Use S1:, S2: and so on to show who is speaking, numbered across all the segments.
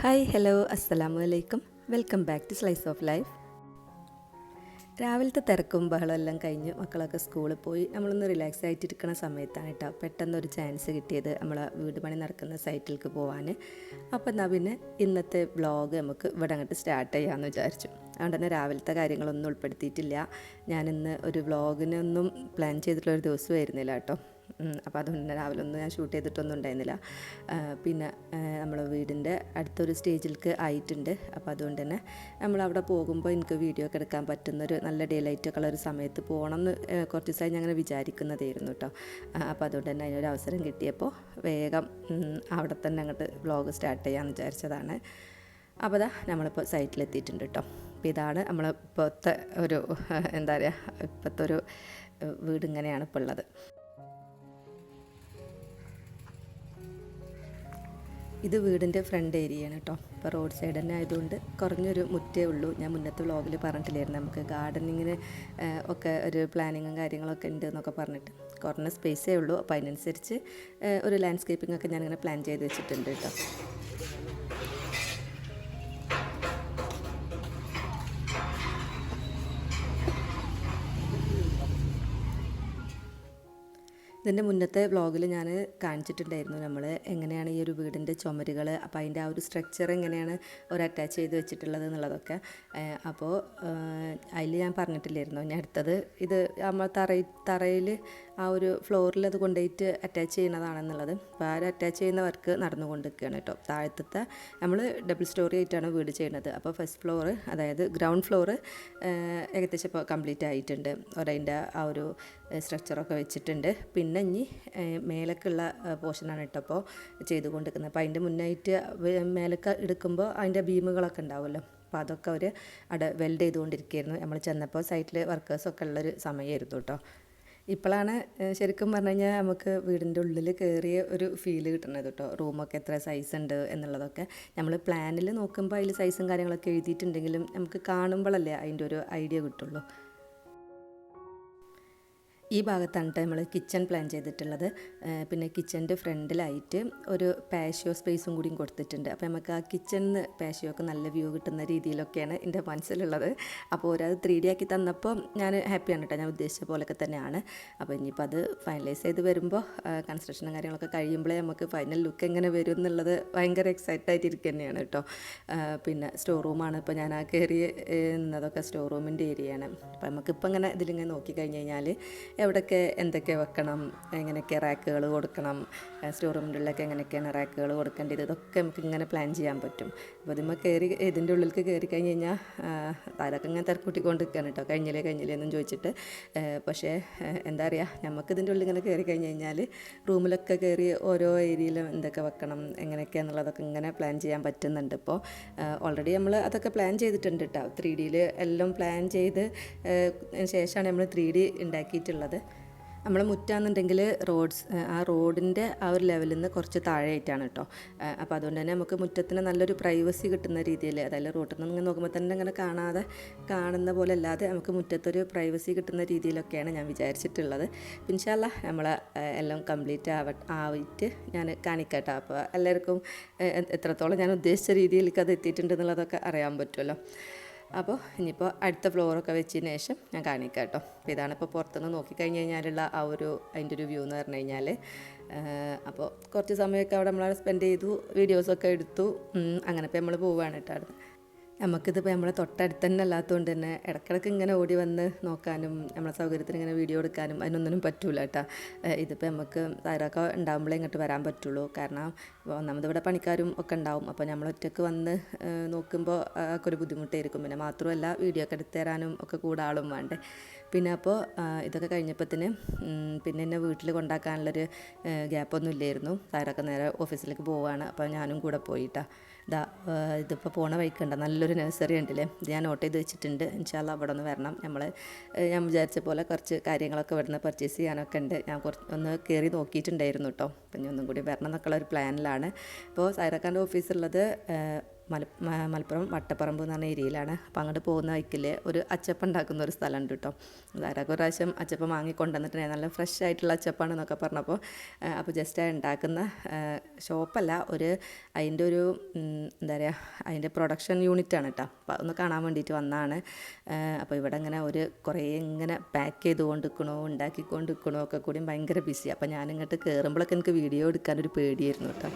S1: Hi hello അസ്സലാമു അലൈക്കും. Welcome back to Slice of Life. രാവിലത്തെ തിരക്കും ബഹളം എല്ലാം കഴിഞ്ഞ് മക്കളൊക്കെ സ്കൂളിൽ പോയി നമ്മളൊന്ന് റിലാക്സ് ആയിട്ടിരിക്കുന്ന സമയത്താണ് കേട്ടോ പെട്ടെന്നൊരു ചാൻസ് കിട്ടിയത് നമ്മളെ വീട് പണി നടക്കുന്ന സൈറ്റിലേക്ക് പോകാൻ. അപ്പോൾ എന്നാൽ പിന്നെ ഇന്നത്തെ വ്ളോഗ് നമുക്ക് ഇവിടെ അങ്ങോട്ട് സ്റ്റാർട്ട് ചെയ്യാമെന്ന് വിചാരിച്ചു. അതുകൊണ്ട് തന്നെ രാവിലത്തെ കാര്യങ്ങളൊന്നും ഉൾപ്പെടുത്തിയിട്ടില്ല. ഞാനിന്ന് ഒരു വ്ളോഗിനൊന്നും പ്ലാൻ ചെയ്തിട്ടുള്ളൊരു ദിവസമായിരുന്നില്ല കേട്ടോ. അപ്പോൾ അതുകൊണ്ട് തന്നെ രാവിലെ ഒന്നും ഞാൻ ഷൂട്ട് ചെയ്തിട്ടൊന്നും ഉണ്ടായിരുന്നില്ല. പിന്നെ നമ്മളെ വീടിൻ്റെ അടുത്തൊരു സ്റ്റേജിലേക്ക് ആയിട്ടുണ്ട്. അപ്പോൾ അതുകൊണ്ട് തന്നെ നമ്മളവിടെ പോകുമ്പോൾ എനിക്ക് വീഡിയോ ഒക്കെ എടുക്കാൻ പറ്റുന്നൊരു നല്ല ഡേ ലൈറ്റൊക്കെ ഉള്ള ഒരു സമയത്ത് പോകണം എന്ന് കുറച്ച് ദിവസമായി ഞാൻ അങ്ങനെ വിചാരിക്കുന്നതായിരുന്നു കേട്ടോ. അപ്പോൾ അതുകൊണ്ട് തന്നെ അതിനൊരു അവസരം കിട്ടിയപ്പോൾ വേഗം അവിടെ തന്നെ അങ്ങോട്ട് വ്ളോഗ് സ്റ്റാർട്ട് ചെയ്യാമെന്ന് വിചാരിച്ചതാണ്. അപ്പോൾ അതാ നമ്മളിപ്പോൾ സൈറ്റിലെത്തിയിട്ടുണ്ട് കേട്ടോ. അപ്പോൾ ഇതാണ് നമ്മളിപ്പോഴത്തെ ഒരു എന്താ പറയുക, ഇപ്പോഴത്തെ ഒരു വീട് ഇങ്ങനെയാണ് ഇപ്പോൾ ഉള്ളത്. ഇത് വീടിൻ്റെ ഫ്രണ്ട് ഏരിയയാണ് കേട്ടോ. ഇപ്പോൾ റോഡ് സൈഡ് തന്നെ ആയതുകൊണ്ട് കുറഞ്ഞൊരു മുറ്റേ ഉള്ളൂ. ഞാൻ മുന്നത്തെ വ്ളോഗിൽ പറഞ്ഞിട്ടില്ലായിരുന്നു നമുക്ക് ഗാർഡനിങ്ങിന് ഒക്കെ ഒരു പ്ലാനിങ്ങും കാര്യങ്ങളൊക്കെ ഉണ്ട് എന്നൊക്കെ പറഞ്ഞിട്ട്. കുറഞ്ഞ സ്പേസേ ഉള്ളൂ. അപ്പോൾ അതിനനുസരിച്ച് ഒരു ലാൻഡ്സ്കേപ്പിംഗ് ഒക്കെ ഞാനിങ്ങനെ പ്ലാൻ ചെയ്ത് വെച്ചിട്ടുണ്ട് കേട്ടോ. ഇതിൻ്റെ മുന്നത്തെ വ്ളോഗിൽ ഞാൻ കാണിച്ചിട്ടുണ്ടായിരുന്നു നമ്മൾ എങ്ങനെയാണ് ഈ ഒരു വീടിൻ്റെ ചുമരുകൾ, അപ്പോൾ അതിൻ്റെ ആ ഒരു സ്ട്രക്ചർ എങ്ങനെയാണ് ഒരു അറ്റാച്ച് ചെയ്ത് വെച്ചിട്ടുള്ളത് എന്നുള്ളതൊക്കെ. അപ്പോൾ അതിൽ ഞാൻ പറഞ്ഞിട്ടില്ലായിരുന്നു. ഞാൻ അടുത്തത് ഇത് നമ്മൾ തറയിൽ ആ ഒരു ഫ്ലോറിൽ അത് കൊണ്ടുപോയിട്ട് അറ്റാച്ച് ചെയ്യുന്നതാണെന്നുള്ളത്. അപ്പോൾ ആ ഒരു അറ്റാച്ച് ചെയ്യുന്ന വർക്ക് നടന്നുകൊണ്ടിരിക്കുകയാണ് കേട്ടോ. താഴത്തെ നമ്മൾ ഡബിൾ സ്റ്റോറി ആയിട്ടാണ് വീട് ചെയ്യുന്നത്. അപ്പോൾ ഫസ്റ്റ് ഫ്ലോർ, അതായത് ഗ്രൗണ്ട് ഫ്ലോർ ഏകദേശം ഇപ്പോൾ കംപ്ലീറ്റ് ആയിട്ടുണ്ട്. അതിൻ്റെ ആ ഒരു സ്ട്രക്ചറൊക്കെ വെച്ചിട്ടുണ്ട്. പിന്നെ ഇനി മേലക്കുള്ള പോർഷനാണ് കേട്ടോ അപ്പോൾ ചെയ്തുകൊണ്ടിരിക്കുന്നത്. അപ്പോൾ അതിൻ്റെ മുന്നായിട്ട് മേലക്ക് എടുക്കുമ്പോൾ അതിൻ്റെ ബീമുകളൊക്കെ ഉണ്ടാവുമല്ലോ, അപ്പോൾ അതൊക്കെ അവർ അവിടെ വെൽഡ് ചെയ്തുകൊണ്ടിരിക്കുകയായിരുന്നു. നമ്മൾ ചെന്നപ്പോൾ സൈറ്റിൽ വർക്കേഴ്സൊക്കെ ഉള്ളൊരു സമയമായിരുന്നു കേട്ടോ. ഇപ്പോഴാണ് ശരിക്കും പറഞ്ഞു കഴിഞ്ഞാൽ നമുക്ക് വീടിൻ്റെ ഉള്ളിൽ കയറിയ ഒരു ഫീല് കിട്ടുന്നത് കേട്ടോ. റൂമൊക്കെ എത്ര സൈസ് ഉണ്ട് എന്നുള്ളതൊക്കെ നമ്മൾ പ്ലാനിൽ നോക്കുമ്പോൾ അതിൽ സൈസും കാര്യങ്ങളൊക്കെ എഴുതിയിട്ടുണ്ടെങ്കിലും നമുക്ക് കാണുമ്പോഴല്ലേ അതിൻ്റെ ഒരു ഐഡിയ കിട്ടുള്ളൂ. ഈ ഭാഗത്താണ് നമ്മൾ കിച്ചൺ പ്ലാൻ ചെയ്തിട്ടുള്ളത്. പിന്നെ കിച്ചൻ്റെ ഫ്രണ്ടിലായിട്ട് ഒരു പാഷ്യോ സ്പേസും കൂടിയും കൊടുത്തിട്ടുണ്ട്. അപ്പോൾ നമുക്ക് ആ കിച്ചണിൽ പാഷ്യോക്ക് നല്ല വ്യൂ കിട്ടുന്ന രീതിയിലൊക്കെയാണ് എൻ്റെ മനസ്സിലുള്ളത്. അപ്പോൾ ഒരത് 3D ആക്കി തന്നപ്പോൾ ഞാൻ ഹാപ്പിയാണ് കേട്ടോ. ഞാൻ ഉദ്ദേശിച്ച പോലൊക്കെ തന്നെയാണ്. അപ്പോൾ ഇനിയിപ്പോൾ അത് ഫൈനലൈസ് ചെയ്ത് വരുമ്പോൾ കൺസ്ട്രക്ഷനും കാര്യങ്ങളൊക്കെ കഴിയുമ്പോഴേ നമുക്ക് ഫൈനൽ ലുക്ക് എങ്ങനെ വരും എന്നുള്ളത് ഭയങ്കര എക്സൈറ്റഡ് ആയിട്ടിരിക്കുക തന്നെയാണ് കേട്ടോ. പിന്നെ സ്റ്റോർ റൂമാണ് ഇപ്പോൾ ഞാൻ ആ കയറി നിന്നതൊക്കെ സ്റ്റോർ റൂമിൻ്റെ ഏരിയയാണ്. അപ്പോൾ നമുക്കിപ്പോൾ ഇങ്ങനെ ഇതിലിങ്ങനെ നോക്കിക്കഴിഞ്ഞ് കഴിഞ്ഞാൽ എവിടെയൊക്കെ എന്തൊക്കെ വെക്കണം, എങ്ങനെയൊക്കെ റാക്കുകൾ കൊടുക്കണം, സ്റ്റോർ റൂമിൻ്റെ എങ്ങനെയൊക്കെയാണ് റാക്കുകൾ കൊടുക്കേണ്ടത്, ഇതൊക്കെ നമുക്ക് ഇങ്ങനെ പ്ലാൻ ചെയ്യാൻ പറ്റും. അപ്പോൾ ഇതിന്മേൽ കയറി ഇതിൻ്റെ ഉള്ളിലേക്ക് കയറി കഴിഞ്ഞ് കഴിഞ്ഞാൽ അതൊക്കെ ഇങ്ങനെ തിരക്കൂട്ടിക്കൊണ്ടിരിക്കുകയാണ് കേട്ടോ. കഴിഞ്ഞില്ലേ എന്നും ചോദിച്ചിട്ട്. പക്ഷേ എന്താ പറയുക, നമുക്ക് ഇതിൻ്റെ ഉള്ളിൽ ഇങ്ങനെ കയറി കഴിഞ്ഞ് കഴിഞ്ഞാൽ റൂമിലൊക്കെ കയറി ഓരോ ഏരിയയിലും എന്തൊക്കെ വെക്കണം എങ്ങനെയൊക്കെയാണെന്നുള്ളതൊക്കെ ഇങ്ങനെ പ്ലാൻ ചെയ്യാൻ പറ്റുന്നുണ്ട്. ഇപ്പോൾ ഓൾറെഡി നമ്മൾ അതൊക്കെ പ്ലാൻ ചെയ്തിട്ടുണ്ട് കേട്ടോ. 3Dയിൽ എല്ലാം പ്ലാൻ ചെയ്ത് ശേഷമാണ് നമ്മൾ 3D ഉണ്ടാക്കിയിട്ടുള്ളത്. നമ്മൾ മുറ്റാന്നുണ്ടെങ്കിൽ ആ റോഡിൻ്റെ ആ ഒരു ലെവലിൽ നിന്ന് കുറച്ച് താഴെയായിട്ടാണ് കേട്ടോ. അപ്പോൾ അതുകൊണ്ട് തന്നെ നമുക്ക് മുറ്റത്തിന് നല്ലൊരു പ്രൈവസി കിട്ടുന്ന രീതിയിൽ, അതായത് റോഡിൽ നിന്ന് നോക്കുമ്പോൾ തന്നെ ഇങ്ങനെ കാണുന്ന പോലെ അല്ലാതെ നമുക്ക് മുറ്റത്തൊരു പ്രൈവസി കിട്ടുന്ന രീതിയിലൊക്കെയാണ് ഞാൻ വിചാരിച്ചിട്ടുള്ളത്. ഇൻഷാ അല്ലാ നമ്മൾ എല്ലാം കംപ്ലീറ്റ് ആയിട്ട് ഞാൻ കാണിക്കട്ടോ. അപ്പോൾ എല്ലാവർക്കും എത്രത്തോളം ഞാൻ ഉദ്ദേശിച്ച രീതിയിലേക്ക് അത് എത്തിയിട്ടുണ്ട് എന്നുള്ളതൊക്കെ അറിയാൻ പറ്റുമല്ലോ. അപ്പോൾ ഇനിയിപ്പോൾ അടുത്ത ഫ്ലോറൊക്കെ വെച്ചതിന് ശേഷം ഞാൻ കാണിക്കാം കേട്ടോ. അപ്പോൾ ഇതാണ് ഇപ്പോൾ പുറത്തുനിന്ന് നോക്കിക്കഴിഞ്ഞ് കഴിഞ്ഞാലുള്ള ആ അതിൻ്റെ ഒരു വ്യൂ എന്ന് പറഞ്ഞു കഴിഞ്ഞാൽ. അപ്പോൾ കുറച്ച് സമയമൊക്കെ അവിടെ നമ്മൾ സ്പെൻഡ് ചെയ്തു, വീഡിയോസൊക്കെ എടുത്തു. അങ്ങനെ ഇപ്പോൾ നമ്മൾ പോവുകയാണ് കേട്ടോ. അവിടെ നമുക്കിതിപ്പോൾ നമ്മളെ തൊട്ടടുത്ത് തന്നെ അല്ലാത്തതുകൊണ്ട് തന്നെ ഇടയ്ക്കിടയ്ക്ക് ഇങ്ങനെ ഓടി വന്ന് നോക്കാനും നമ്മളെ സൗകര്യത്തിന് ഇങ്ങനെ വീഡിയോ എടുക്കാനും അതിനൊന്നിനും പറ്റൂല കേട്ടോ. ഇതിപ്പോൾ നമുക്ക് തയ്യാറൊക്കെ ഉണ്ടാകുമ്പോഴേ ഇങ്ങോട്ട് വരാൻ പറ്റുള്ളൂ. കാരണം ഒന്നാമത് ഇവിടെ പണിക്കാരും ഒക്കെ ഉണ്ടാവും. അപ്പോൾ നമ്മൾ ഒറ്റയ്ക്ക് വന്ന് നോക്കുമ്പോൾ ഒക്കെ ഒരു ബുദ്ധിമുട്ടായിരിക്കും. പിന്നെ മാത്രമല്ല വീഡിയോ ഒക്കെ എടുത്തു തരാനും ഒക്കെ കൂടെ ആളും വേണ്ടേ. പിന്നെ അപ്പോൾ ഇതൊക്കെ കഴിഞ്ഞപ്പോഴത്തേന് പിന്നെ എന്നെ വീട്ടിൽ കൊണ്ടാക്കാനുള്ളൊരു ഗ്യാപ്പൊന്നും ഇല്ലായിരുന്നു. തയ്യാറൊക്കെ നേരെ ഓഫീസിലേക്ക് പോവുകയാണ്. അപ്പോൾ ഞാനും കൂടെ പോയിട്ടാ. ഇതിപ്പോൾ പോണ വഴിക്കുണ്ട് നല്ലൊരു നഴ്സറി ഉണ്ടല്ലേ, ഇത് ഞാൻ നോട്ട് ചെയ്ത് വെച്ചിട്ടുണ്ട്. ഇൻഷാ അല്ലാ അവിടെ ഒന്ന് വരണം. ഞാൻ വിചാരിച്ച പോലെ കുറച്ച് കാര്യങ്ങളൊക്കെ ഇവിടുന്ന് പർച്ചേസ് ചെയ്യാനൊക്കെ ഉണ്ട്. ഞാൻ ഒന്ന് കയറി നോക്കിയിട്ടുണ്ടായിരുന്നു കേട്ടോ. അപ്പം ഇനി ഒന്നും കൂടി വരണം എന്നൊക്കെയുള്ള ഒരു പ്ലാനിലാണ്. ഇപ്പോൾ സൈറക്കാൻ്റെ ഓഫീസുള്ളത് മലപ്പുറം വട്ടപ്പറമ്പ് എന്ന് പറഞ്ഞ ഏരിയയിലാണ്. അപ്പോൾ അങ്ങോട്ട് പോകുന്ന വഴിക്കിൽ ഒരു അച്ചപ്പം ഉണ്ടാക്കുന്ന ഒരു സ്ഥലമുണ്ട് കേട്ടോ. ധാരാളം പ്രാവശ്യം അച്ചപ്പം വാങ്ങി കൊണ്ടുവന്നിട്ടുണ്ടെങ്കിൽ നല്ല ഫ്രഷ് ആയിട്ടുള്ള അച്ചപ്പാണെന്നൊക്കെ പറഞ്ഞപ്പോൾ അപ്പോൾ ജസ്റ്റ് ഉണ്ടാക്കുന്ന ഷോപ്പല്ല, അതിൻ്റെ ഒരു എന്താ പറയുക, അതിൻ്റെ പ്രൊഡക്ഷൻ യൂണിറ്റാണ് കേട്ടോ. അപ്പോൾ ഒന്ന് കാണാൻ വേണ്ടിയിട്ട് വന്നതാണ്. അപ്പോൾ ഇവിടെ ഇങ്ങനെ കുറേ ഇങ്ങനെ പാക്ക് ചെയ്തുകൊണ്ടിരിക്കണോ ഉണ്ടാക്കിക്കൊണ്ടിരിക്കണോ ഒക്കെ കൂടി ഭയങ്കര ബിസി. അപ്പോൾ ഞാനിങ്ങോട്ട് കയറുമ്പോഴൊക്കെ എനിക്ക് വീഡിയോ എടുക്കാനൊരു പേടിയായിരുന്നു കേട്ടോ.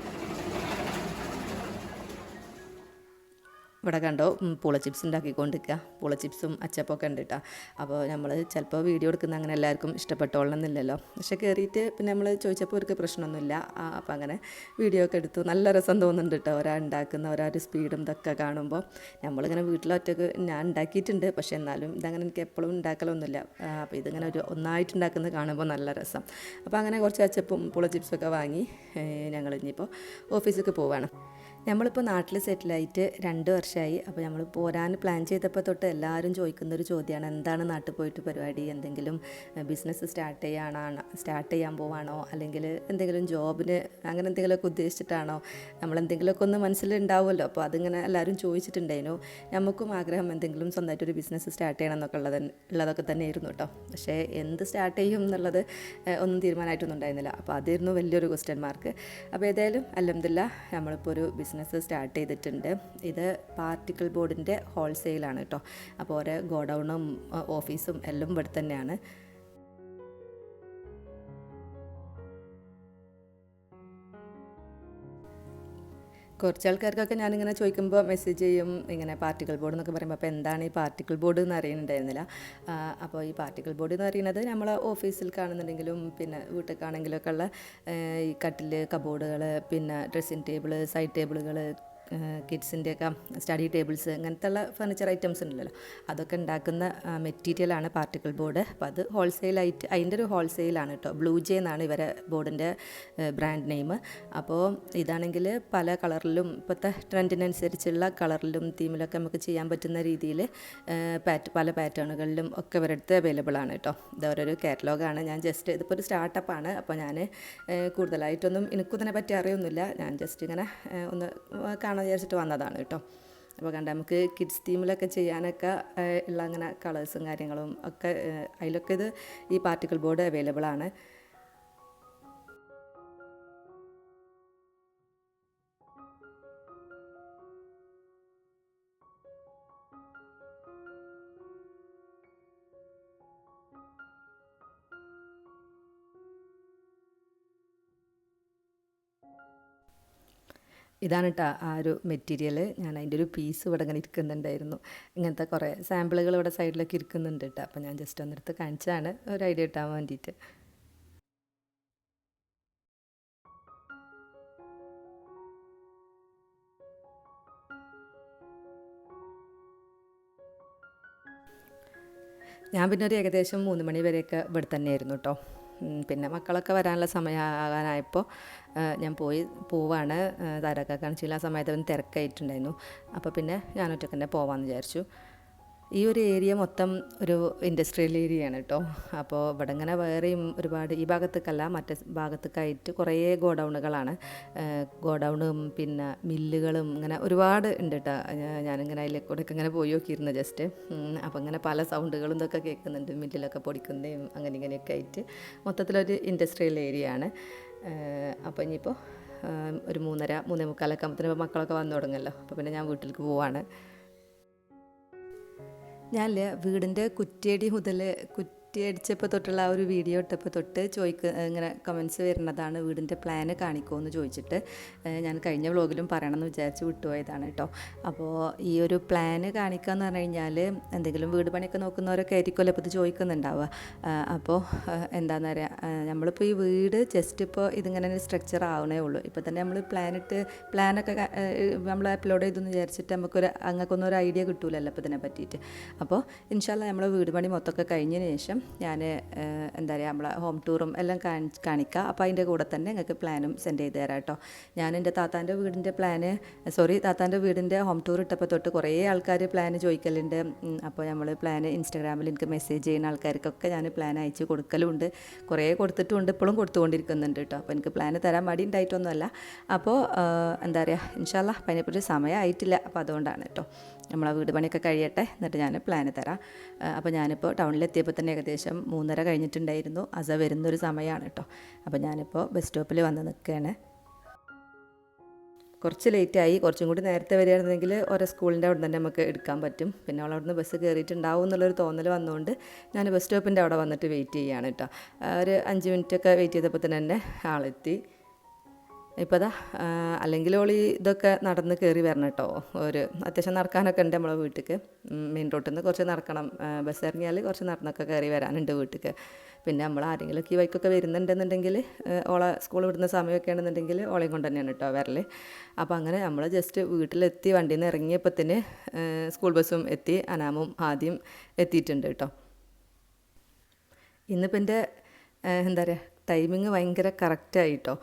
S1: ഇവിടെ കണ്ടോ പൂള ചിപ്സ് ഉണ്ടാക്കിക്കൊണ്ടിരിക്കുക. പൂള ചിപ്സും അച്ചപ്പൊക്കെ ഉണ്ട് കേട്ടോ. അപ്പോൾ നമ്മൾ ചിലപ്പോൾ വീഡിയോ എടുക്കുന്ന അങ്ങനെ എല്ലാവർക്കും ഇഷ്ടപ്പെട്ടോളണമെന്നില്ലല്ലോ. പക്ഷെ കയറിയിട്ട് പിന്നെ നമ്മൾ ചോദിച്ചപ്പോൾ അവർക്ക് പ്രശ്നമൊന്നുമില്ല. അപ്പോൾ അങ്ങനെ വീഡിയോ ഒക്കെ എടുത്തു. നല്ല രസം തോന്നുന്നുണ്ട് കേട്ടോ, ഉണ്ടാക്കുന്ന ഒരു സ്പീഡും ഇതൊക്കെ കാണുമ്പോൾ. നമ്മളിങ്ങനെ വീട്ടിലൊറ്റക്ക് ഞാൻ ഉണ്ടാക്കിയിട്ടുണ്ട്, പക്ഷേ എന്നാലും ഇതങ്ങനെ എനിക്ക് എപ്പോഴും ഉണ്ടാക്കലൊന്നുമില്ല. അപ്പോൾ ഇതിങ്ങനെ ഒന്നായിട്ട് ഉണ്ടാക്കുന്നത് കാണുമ്പോൾ നല്ല രസം. അപ്പോൾ അങ്ങനെ കുറച്ച് അച്ചപ്പും പൂള ചിപ്സൊക്കെ വാങ്ങി ഞങ്ങൾ ഇനിയിപ്പോൾ ഓഫീസിലേക്ക് പോവുകയാണ്. നമ്മളിപ്പോൾ നാട്ടിൽ സെറ്റിലായിട്ട് 2 വർഷമായി. അപ്പോൾ നമ്മൾ പോരാൻ പ്ലാൻ ചെയ്തപ്പോൾ തൊട്ട് എല്ലാവരും ചോദിക്കുന്നൊരു ചോദ്യമാണ്, എന്താണ് നാട്ടിൽ പോയിട്ട് പരിപാടി, എന്തെങ്കിലും ബിസിനസ് സ്റ്റാർട്ട് ചെയ്യാൻ പോവാണോ, അല്ലെങ്കിൽ എന്തെങ്കിലും ജോബിന് അങ്ങനെ എന്തെങ്കിലുമൊക്കെ ഉദ്ദേശിച്ചിട്ടാണോ, നമ്മളെന്തെങ്കിലുമൊക്കെ ഒന്ന് മനസ്സിലുണ്ടാവുമല്ലോ. അപ്പോൾ അതിങ്ങനെ എല്ലാവരും ചോദിച്ചിട്ടുണ്ടായിരുന്നു. നമുക്കും ആഗ്രഹം എന്തെങ്കിലും സ്വന്തമായിട്ടൊരു ബിസിനസ് സ്റ്റാർട്ട് ചെയ്യണം എന്നൊക്കെ ഉള്ളതൊക്കെ തന്നെയായിരുന്നു കേട്ടോ. പക്ഷേ എന്ത് സ്റ്റാർട്ട് ചെയ്യും എന്നുള്ളത് ഒന്നും തീരുമാനമായിട്ടൊന്നും ഉണ്ടായിരുന്നില്ല. അപ്പോൾ അതായിരുന്നു വലിയൊരു ക്വസ്റ്റ്യൻ മാർക്ക്. അപ്പോൾ ഏതായാലും അൽഹംദുലില്ലാ നമ്മളിപ്പോൾ ഒരു ബിസിനസ് സ്റ്റാർട്ട് ചെയ്തിട്ടുണ്ട്. ഇത് പാർട്ടിക്കിൾ ബോർഡിൻ്റെ ഹോൾസെയിലാണ് കേട്ടോ. അപ്പോൾ ഓരോ ഗോഡൗണും ഓഫീസും എല്ലാം ഇവിടെ തന്നെയാണ്. കുറച്ച് ആൾക്കാർക്കൊക്കെ ഞാനിങ്ങനെ ചോദിക്കുമ്പോൾ മെസ്സേജ് ചെയ്യും, ഇങ്ങനെ പാർട്ടിക്കിൾ ബോർഡ് എന്നൊക്കെ പറയുമ്പോൾ അപ്പോൾ എന്താണ് ഈ പാർട്ടിക്കിൾ ബോർഡ് എന്ന് അറിയുന്നുണ്ടായിരുന്നില്ല. അപ്പോൾ ഈ പാർട്ടിക്കിൾ ബോർഡ് എന്ന് പറയുന്നത് നമ്മളെ ഓഫീസിൽ കാണുന്നുണ്ടെങ്കിലും പിന്നെ വീട്ടിലേക്കാണെങ്കിലൊക്കെ ഉള്ള ഈ കട്ടിൽ, കബോർഡുകൾ, പിന്നെ ഡ്രസ്സിങ് ടേബിൾ, സൈഡ് ടേബിളുകൾ, കിഡ്സിൻ്റെയൊക്കെ സ്റ്റഡി ടേബിൾസ്, അങ്ങനത്തെ ഉള്ള ഫർണിച്ചർ ഐറ്റംസ് ഉണ്ടല്ലോ, അതൊക്കെ ഉണ്ടാക്കുന്ന മെറ്റീരിയലാണ് പാർട്ടിക്കിൾ ബോർഡ്. അപ്പോൾ അത് ഹോൾസെയിലായിട്ട് അതിൻ്റെ ഒരു ഹോൾസെയിലാണ് കേട്ടോ. ബ്ലൂ ജെ എന്നാണ് ഇവരെ ബോർഡിൻ്റെ ബ്രാൻഡ് നെയിം. അപ്പോൾ ഇതാണെങ്കിൽ പല കളറിലും ഇപ്പോഴത്തെ ട്രെൻഡിനനുസരിച്ചുള്ള കളറിലും തീമിലൊക്കെ നമുക്ക് ചെയ്യാൻ പറ്റുന്ന രീതിയിൽ പല പാറ്റേണുകളിലും ഒക്കെ ഇവരുടെ അടുത്ത് അവൈലബിൾ ആണ് കേട്ടോ. ഇത് ഓരോരു കാറ്റലോഗാണ്. ഞാൻ ജസ്റ്റ് ഇതിപ്പോൾ ഒരു സ്റ്റാർട്ടപ്പാണ്. അപ്പോൾ ഞാൻ കൂടുതലായിട്ടൊന്നും എനിക്കിതിനെ പറ്റി അറിയൊന്നുമില്ല. ഞാൻ ജസ്റ്റ് ഇങ്ങനെ ഒന്ന് കാണാൻ വിചാരിച്ചിട്ട് വന്നതാണ് കേട്ടോ. അപ്പോൾ കണ്ട നമുക്ക് കിഡ്സ് തീമിലൊക്കെ ചെയ്യാനൊക്കെ ഉള്ള അങ്ങനെ കളേഴ്സും കാര്യങ്ങളും ഒക്കെ അതിലൊക്കെ ഇത് ഈ പാർട്ടിക്കിൾ ബോർഡ് അവൈലബിൾ ആണ്. ഇതാണ് കേട്ടോ ആ ഒരു മെറ്റീരിയൽ. ഞാൻ അതിൻ്റെ ഒരു പീസ് ഇവിടെ ഇങ്ങനെ ഇരിക്കുന്നുണ്ടായിരുന്നു. ഇങ്ങനത്തെ കുറേ സാമ്പിളുകൾ ഇവിടെ സൈഡിലൊക്കെ ഇരിക്കുന്നുണ്ട് കേട്ടോ. അപ്പോൾ ഞാൻ ജസ്റ്റ് ഒന്നെടുത്ത് കാണിച്ചാണ് ഒരു ഐഡിയ കിട്ടാൻ വേണ്ടിയിട്ട്. ഞാൻ പിന്നെ ഒരു ഏകദേശം 3 മണി വരെയൊക്കെ ഇവിടെ തന്നെയായിരുന്നു കേട്ടോ. പിന്നെ മക്കളൊക്കെ വരാനുള്ള സമയമാകാനായപ്പോൾ ഞാൻ പോവാണ്. താരക്കാക്കാണ് ചില സമയത്ത് അവൻ തിരക്കായിട്ടുണ്ടായിരുന്നു. അപ്പോൾ പിന്നെ ഞാൻ ഒറ്റയ്ക്ക് തന്നെ പോകാമെന്ന് വിചാരിച്ചു. ഈ ഒരു ഏരിയ മൊത്തം ഒരു ഇൻഡസ്ട്രിയൽ ഏരിയയാണ് കേട്ടോ. അപ്പോൾ ഇവിടെ ഇങ്ങനെ വേറെയും ഒരുപാട്, ഈ ഭാഗത്തേക്കല്ല മറ്റേ ഭാഗത്തേക്കായിട്ട് കുറേ ഗോഡൗണുകളാണ്. ഗോഡൗണും പിന്നെ മില്ലുകളും ഇങ്ങനെ ഒരുപാട് ഉണ്ട് കേട്ടോ. ഞാനിങ്ങനെ അതിലേക്കൂടെയൊക്കെ ഇങ്ങനെ പോയി നോക്കിയിരുന്നു ജസ്റ്റ്. അപ്പോൾ ഇങ്ങനെ പല സൗണ്ടുകളും ഇതൊക്കെ കേൾക്കുന്നുണ്ട്, മില്ലിലൊക്കെ പൊടിക്കുന്നതും അങ്ങനെ ഇങ്ങനെയൊക്കെ ആയിട്ട് മൊത്തത്തിലൊരു ഇൻഡസ്ട്രിയൽ ഏരിയ ആണ്. അപ്പോൾ ഇനിയിപ്പോൾ ഒരു 3:30-3:45 ആകുമ്പോഴത്തേനും മക്കളൊക്കെ വന്നു തുടങ്ങുമല്ലോ. അപ്പോൾ പിന്നെ ഞാൻ വീട്ടിലേക്ക് പോവാണ്. ഞാനില്ലേ വീടിൻ്റെ കുറ്റിയടി മുതൽ അടിച്ചപ്പോൾ തൊട്ടുള്ള ആ ഒരു വീഡിയോ ഇട്ടപ്പോൾ തൊട്ട് ഇങ്ങനെ കമൻസ് വരുന്നതാണ്, വീടിൻ്റെ പ്ലാന് കാണിക്കുമോ എന്ന് ചോദിച്ചിട്ട്. ഞാൻ കഴിഞ്ഞ വ്ളോഗിലും പറയണമെന്ന് വിചാരിച്ച് വിട്ടുപോയതാണ് കേട്ടോ. അപ്പോൾ ഈ ഒരു പ്ലാന് കാണിക്കുക എന്ന് പറഞ്ഞു കഴിഞ്ഞാൽ എന്തെങ്കിലും വീട് പണിയൊക്കെ നോക്കുന്നവരൊക്കെ ആയിരിക്കുമല്ലോ ഇപ്പോൾ ഇത് ചോദിക്കുന്നുണ്ടാവുക. അപ്പോൾ എന്താണെന്ന് പറയുക, നമ്മളിപ്പോൾ ഈ വീട് ജസ്റ്റ് ഇപ്പോൾ ഇതിങ്ങനെ സ്ട്രക്ചർ ആവണേ ഉള്ളൂ. ഇപ്പോൾ തന്നെ നമ്മൾ പ്ലാനൊക്കെ നമ്മൾ അപ്ലോഡ് ചെയ്തെന്ന് വിചാരിച്ചിട്ട് അങ്ങക്കൊന്നും ഒരു ഐഡിയ കിട്ടൂലല്ലോ ഇപ്പോൾ ഇതിനെ പറ്റിയിട്ട്. അപ്പോൾ ഇൻഷാല്ലാ നമ്മൾ വീട് പണി മൊത്തമൊക്കെ കഴിഞ്ഞതിന് ശേഷം ഞാൻ എന്താ പറയുക നമ്മളെ ഹോം ടൂറും എല്ലാം കാണിക്കുക. അപ്പോൾ അതിൻ്റെ കൂടെ തന്നെ നിങ്ങൾക്ക് പ്ലാനും സെൻഡ് ചെയ്ത് തരാം കേട്ടോ. ഞാൻ എൻ്റെ താത്താൻ്റെ വീടിൻ്റെ ഹോം ടൂർ ഇട്ടപ്പോൾ തൊട്ട് കുറേ ആൾക്കാർ പ്ലാൻ ചോദിക്കലുണ്ട്. അപ്പോൾ നമ്മൾ പ്ലാൻ ഇൻസ്റ്റാഗ്രാമിൽ എനിക്ക് മെസ്സേജ് ചെയ്യുന്ന ആൾക്കാർക്കൊക്കെ ഞാൻ പ്ലാൻ അയച്ച് കൊടുക്കലുണ്ട്. കുറേ കൊടുത്തിട്ടുമുണ്ട്, ഇപ്പോഴും കൊടുത്തുകൊണ്ടിരിക്കുന്നുണ്ട് കേട്ടോ. അപ്പോൾ എനിക്ക് പ്ലാൻ തരാൻ മടി ഉണ്ടായിട്ടൊന്നുമല്ല. അപ്പോൾ എന്താ പറയുക, ഇൻഷാ അല്ലാഹ് അതിനെപ്പറ്റി സമയമായിട്ടില്ല. അപ്പോൾ അതുകൊണ്ടാണ് കേട്ടോ. നമ്മളെ വീട് പണിയൊക്കെ കഴിയട്ടെ, എന്നിട്ട് ഞാൻ പ്ലാൻ തരാം. അപ്പോൾ ഞാനിപ്പോൾ ടൗണിലെത്തിയപ്പോൾ തന്നെ ഏകദേശം 3:30 കഴിഞ്ഞിട്ടുണ്ടായിരുന്നു. അസ വരുന്നൊരു സമയമാണ് കേട്ടോ. അപ്പോൾ ഞാനിപ്പോൾ ബസ് സ്റ്റോപ്പിൽ വന്ന് നിൽക്കുകയാണ്. കുറച്ച് ലേറ്റായി. കുറച്ചും കൂടി നേരത്തെ വരികയായിരുന്നെങ്കിൽ ഓരോ സ്കൂളിൻ്റെ അവിടെ തന്നെ നമുക്ക് എടുക്കാൻ പറ്റും. പിന്നെ അവളവിടുന്ന് ബസ് കയറിയിട്ടുണ്ടാവും എന്നുള്ളൊരു തോന്നൽ വന്നുകൊണ്ട് ഞാൻ ബസ് സ്റ്റോപ്പിൻ്റെ അവിടെ വന്നിട്ട് വെയിറ്റ് ചെയ്യുകയാണ് കേട്ടോ. ഒരു 5 മിനിറ്റൊക്കെ വെയിറ്റ് ചെയ്തപ്പോൾ തന്നെ ആളെത്തി. ഇപ്പോൾ അതാ അല്ലെങ്കിൽ ഓളി ഇതൊക്കെ നടന്ന് കയറി വരണം കേട്ടോ. ഒരു അത്യാവശ്യം നടക്കാനൊക്കെ ഉണ്ട് നമ്മളെ വീട്ടിലേക്ക്. മെയിൻ റോട്ടിൽ നിന്ന് കുറച്ച് നടക്കണം. ബസ് ഇറങ്ങിയാൽ കുറച്ച് നടന്നൊക്കെ കയറി വരാനുണ്ട് വീട്ടിലേക്ക്. പിന്നെ നമ്മൾ ആരെങ്കിലുമൊക്കെ ഈ വൈക്കൊക്കെ വരുന്നുണ്ടെന്നുണ്ടെങ്കിൽ ഓളെ സ്കൂൾ വിടുന്ന സമയമൊക്കെ ആണെന്നുണ്ടെങ്കിൽ ഓളെയും കൊണ്ട് തന്നെയാണ് കേട്ടോ വരൽ. അപ്പോൾ അങ്ങനെ നമ്മൾ ജസ്റ്റ് വീട്ടിലെത്തി വണ്ടിയിൽ നിന്ന് ഇറങ്ങിയപ്പോൾ സ്കൂൾ ബസ്സും എത്തി. അനാമും ആദ്യം എത്തിയിട്ടുണ്ട് കേട്ടോ. ഇന്നിപ്പോൾ എൻ്റെ എന്താ പറയുക, ടൈമിങ് ഭയങ്കര കറക്റ്റായിട്ടോ.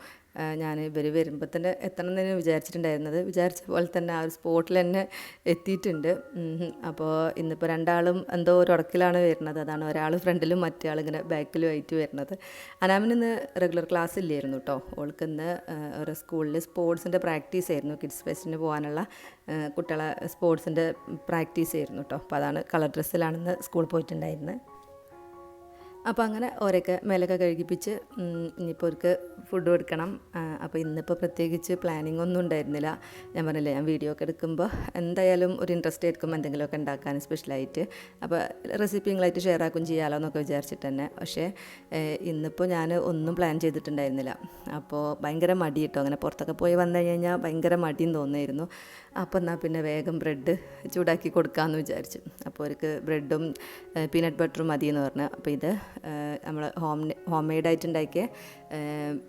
S1: ഞാൻ ഇവർ വരുമ്പോൾ തന്നെ എത്തണം എന്ന് വിചാരിച്ചിട്ടുണ്ടായിരുന്നത്. വിചാരിച്ച പോലെ തന്നെ ആ ഒരു സ്പോട്ടിൽ തന്നെ എത്തിയിട്ടുണ്ട്. അപ്പോൾ ഇന്നിപ്പോൾ രണ്ടാളും എന്തോ ഒരു ഉടക്കിലാണ് വരുന്നത്. അതാണ് ഒരാൾ ഫ്രണ്ടിലും മറ്റേ ആൾ ഇങ്ങനെ ബാക്കിലും ആയിട്ട് വരുന്നത്. അനാമിന് ഇന്ന് റെഗുലർ ക്ലാസ് ഇല്ലായിരുന്നു കേട്ടോ. ഓൾക്ക് ഇന്ന് ഒരു സ്കൂളിൽ സ്പോർട്സിൻ്റെ പ്രാക്ടീസ് ആയിരുന്നു. കിഡ്സ് ഫെസ്റ്റിന് പോകാനുള്ള കുട്ടികളെ സ്പോർട്സിൻ്റെ പ്രാക്ടീസ് ആയിരുന്നു കേട്ടോ. അപ്പോൾ അതാണ് കളർ ഡ്രസ്സിലാണെന്ന് സ്കൂളിൽ പോയിട്ടുണ്ടായിരുന്നത്. അപ്പോൾ അങ്ങനെ ഓരൊക്കെ മേലൊക്കെ കഴുകിപ്പിച്ച് ഇനിയിപ്പോൾ അവർക്ക് ഫുഡ് കൊടുക്കണം. അപ്പോൾ ഇന്നിപ്പോൾ പ്രത്യേകിച്ച് പ്ലാനിങ് ഒന്നും ഉണ്ടായിരുന്നില്ല. ഞാൻ പറഞ്ഞില്ലേ, ഞാൻ വീഡിയോ ഒക്കെ എടുക്കുമ്പോൾ എന്തായാലും ഒരു ഇൻട്രസ്റ്റ് ആയിരിക്കും എന്തെങ്കിലുമൊക്കെ ഉണ്ടാക്കാൻ സ്പെഷ്യലായിട്ട്. അപ്പോൾ റെസിപ്പിങ്ങളായിട്ട് ഷെയർ ആക്കും ചെയ്യാമല്ലോ എന്നൊക്കെ വിചാരിച്ചിട്ട് തന്നെ. പക്ഷേ ഇന്നിപ്പോൾ ഞാൻ ഒന്നും പ്ലാൻ ചെയ്തിട്ടുണ്ടായിരുന്നില്ല. അപ്പോൾ ഭയങ്കര മടി കേട്ടോ. അങ്ങനെ പുറത്തൊക്കെ പോയി വന്നു കഴിഞ്ഞാൽ ഭയങ്കര മടിയും തോന്നുമായിരുന്നു. അപ്പോൾ എന്നാൽ പിന്നെ വേഗം ബ്രെഡ് ചൂടാക്കി കൊടുക്കാമെന്ന് വിചാരിച്ചു. അപ്പോൾ അവർക്ക് ബ്രെഡും പീനട്ട് ബട്ടറും മതിയെന്ന് പറഞ്ഞു. അപ്പോൾ ഇത് നമ്മൾ ഹോം മെയ്ഡായിട്ട് ഉണ്ടാക്കിയ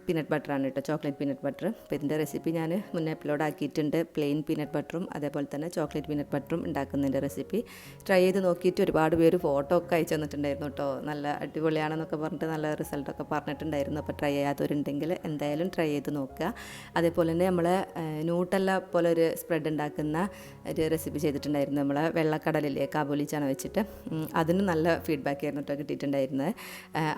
S1: പീനട്ട് ബട്ടറാണ് കേട്ടോ, ചോക്ലേറ്റ് പീനട്ട് ബട്ടർ. അപ്പോൾ ഇതിൻ്റെ റെസിപ്പി ഞാൻ മുന്നേ അപ്ലോഡ് ആക്കിയിട്ടുണ്ട്. പ്ലെയിൻ പീനട്ട് ബട്ടറും അതേപോലെ തന്നെ ചോക്ലേറ്റ് പീനട്ട് ബട്ടറും ഉണ്ടാക്കുന്നതിൻ്റെ റെസിപ്പി ട്രൈ ചെയ്ത് നോക്കിയിട്ട് ഒരുപാട് പേര് ഫോട്ടോ ഒക്കെ അയച്ചു തന്നിട്ടുണ്ടായിരുന്നു കേട്ടോ. നല്ല അടിപൊളിയാണെന്നൊക്കെ പറഞ്ഞിട്ട് നല്ല റിസൾട്ടൊക്കെ പറഞ്ഞിട്ടുണ്ടായിരുന്നു. അപ്പോൾ ട്രൈ ചെയ്യാത്തവരുണ്ടെങ്കിൽ എന്തായാലും ട്രൈ ചെയ്ത് നോക്കുക. അതേപോലെ തന്നെ നമ്മൾ ന്യൂട്ടല്ല പോലെ ഒരു സ്പ്രെഡ് ഉണ്ടാക്കുന്ന ഒരു റെസിപ്പി ചെയ്തിട്ടുണ്ടായിരുന്നു. നമ്മൾ വെള്ളക്കടലില്ലേ, കാബൂലി ചന വെച്ചിട്ട്. അതിന് നല്ല ഫീഡ്ബാക്ക് ആയിരുന്നു കേട്ടോ കിട്ടിയിട്ടുണ്ടായിരുന്നത്.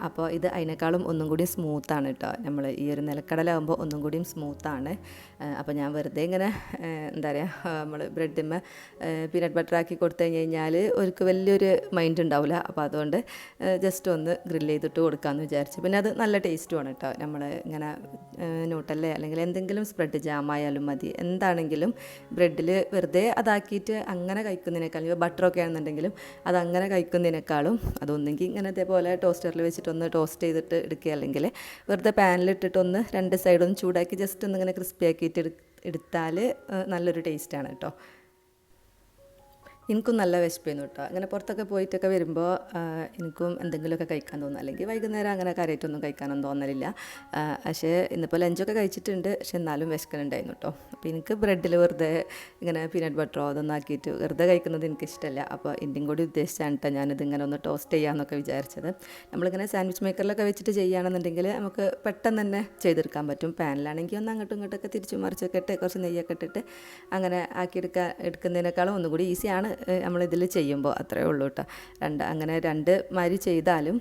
S1: അപ്പോൾ ഇത് അതിനേക്കാളും ഒന്നും കൂടി സ്മൂത്താണ് കേട്ടോ. നമ്മൾ ഈ ഒരു നിലക്കടലാകുമ്പോൾ ഒന്നും കൂടിയും സ്മൂത്താണ്. അപ്പോൾ ഞാൻ വെറുതെ ഇങ്ങനെ എന്താ പറയുക, നമ്മൾ ബ്രെഡിന്മേൽ പീനട്ട് ബട്ടർ ആക്കി കൊടുത്തു കഴിഞ്ഞാൽ അവർക്ക് വലിയൊരു മൈൻഡ് ഉണ്ടാവില്ല. അപ്പോൾ അതുകൊണ്ട് ജസ്റ്റ് ഒന്ന് ഗ്രില്ല് ചെയ്തിട്ട് കൊടുക്കാമെന്ന് വിചാരിച്ചു. പിന്നെ അത് നല്ല ടേസ്റ്റുമാണ് കേട്ടോ. നമ്മൾ ഇങ്ങനെ ന്യൂട്ടല്ലേ അല്ലെങ്കിൽ എന്തെങ്കിലും സ്പ്രെഡ് ജാമായാലും മതി, എന്താണെങ്കിലും ബ്രെഡിൽ വെറുതെ അതാക്കിയിട്ട് അങ്ങനെ കഴിക്കുന്നതിനേക്കാളും, ബട്ടറൊക്കെ ആണെന്നുണ്ടെങ്കിലും അതങ്ങനെ കഴിക്കുന്നതിനേക്കാളും അതൊന്നെങ്കിൽ ഇങ്ങനെ ഇതേപോലെ ടോസ്റ്ററിൽ വെച്ചിട്ടൊന്ന് ടോസ്റ്റ് ചെയ്തിട്ട് എടുക്കുക, അല്ലെങ്കിൽ വെറുതെ പാനിലിട്ടിട്ടൊന്ന് 2 സൈഡൊന്ന് ചൂടാക്കി ജസ്റ്റ് ഒന്നിങ്ങനെ ക്രിസ്പി ആക്കിയിട്ട് എടുത്താൽ നല്ലൊരു ടേസ്റ്റാണ് കേട്ടോ. എനിക്കും നല്ല വിശപ്പായിരുന്നു കേട്ടോ. അങ്ങനെ പുറത്തൊക്കെ പോയിട്ടൊക്കെ വരുമ്പോൾ എനിക്കും എന്തെങ്കിലുമൊക്കെ കഴിക്കാൻ തോന്നും. അല്ലെങ്കിൽ വൈകുന്നേരം അങ്ങനെ കറിയായിട്ടൊന്നും കഴിക്കാനൊന്നും തോന്നലില്ല. പക്ഷേ ഇന്നിപ്പോൾ ലഞ്ചൊക്കെ കഴിച്ചിട്ടുണ്ട്. പക്ഷെ എന്നാലും വിശക്കലുണ്ടായിരുന്നു കേട്ടോ. അപ്പോൾ എനിക്ക് ബ്രെഡിൽ വെറുതെ ഇങ്ങനെ പീനട്ട് ബട്ടറോ അതൊന്നും ആക്കിയിട്ട് വെറുതെ കഴിക്കുന്നത് എനിക്കിഷ്ടമല്ല. അപ്പോൾ ഇതിൻ്റെയും കൂടി ഉദ്ദേശിച്ചാണ് കേട്ടോ ഞാനിതിങ്ങനെ ഒന്ന് ടോസ്റ്റ് ചെയ്യാമെന്നൊക്കെ വിചാരിച്ചത്. നമ്മളിങ്ങനെ സാൻഡ്വിച്ച് മേക്കറിലൊക്കെ വെച്ചിട്ട് ചെയ്യുകയാണെന്നുണ്ടെങ്കിൽ നമുക്ക് പെട്ടെന്ന് തന്നെ ചെയ്തെടുക്കാൻ പറ്റും. പാനിലാണെങ്കിൽ ഒന്ന് അങ്ങോട്ടും ഇങ്ങോട്ടൊക്കെ തിരിച്ചു മറിച്ചൊക്കെ ഇട്ട് കുറച്ച് നെയ്യൊക്കെ ഇട്ടിട്ട് അങ്ങനെ എടുക്കുന്നതിനേക്കാളും ഒന്നുകൂടി ഈസിയാണ് നമ്മളിതിൽ ചെയ്യുമ്പോൾ. അത്രയേ ഉള്ളൂ കേട്ടോ. അങ്ങനെ 2 മാതിരി ചെയ്താലും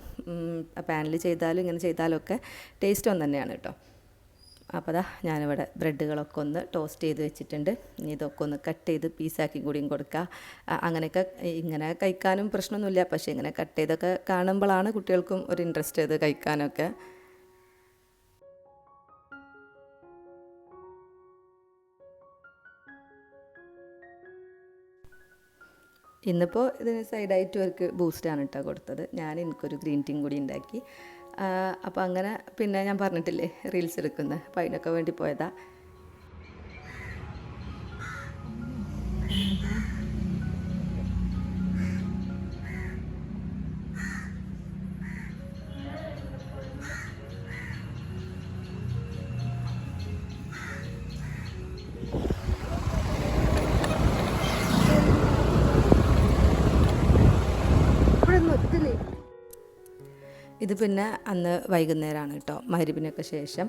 S1: പാനിൽ ചെയ്താലും ഇങ്ങനെ ചെയ്താലൊക്കെ ടേസ്റ്റ് ഒന്ന് തന്നെയാണ് കേട്ടോ. അപ്പോൾ അതാ ഞാനിവിടെ ബ്രെഡുകളൊക്കെ ഒന്ന് ടോസ്റ്റ് ചെയ്ത് വെച്ചിട്ടുണ്ട്. ഇനി ഇതൊക്കെ ഒന്ന് കട്ട് ചെയ്ത് പീസാക്കി കൂടിയും കൊടുക്കുക. അങ്ങനെയൊക്കെ ഇങ്ങനെ കഴിക്കാനും പ്രശ്നമൊന്നുമില്ല. പക്ഷേ ഇങ്ങനെ കട്ട് ചെയ്തൊക്കെ കാണുമ്പോഴാണ് കുട്ടികൾക്കും ഒരു ഇൻട്രസ്റ്റ് ചെയ്ത് കഴിക്കാനൊക്കെ. ഇന്നിപ്പോൾ ഇതിന് സൈഡായിട്ട് അവർക്ക് ബൂസ്റ്റാണ് കേട്ടോ കൊടുത്തത്. എനിക്കൊരു ഗ്രീൻ ടീയും കൂടി ഉണ്ടാക്കി. അപ്പോൾ അങ്ങനെ പിന്നെ ഞാൻ പറഞ്ഞിട്ടില്ലേ റീൽസ് എടുക്കുന്നത്, അപ്പോൾ അതിനൊക്കെ വേണ്ടി പോയതാണ്. ഇത് പിന്നെ അന്ന് വൈകുന്നേരമാണ് കേട്ടോ, മഗ്‌രിബിനൊക്കെ ശേഷം.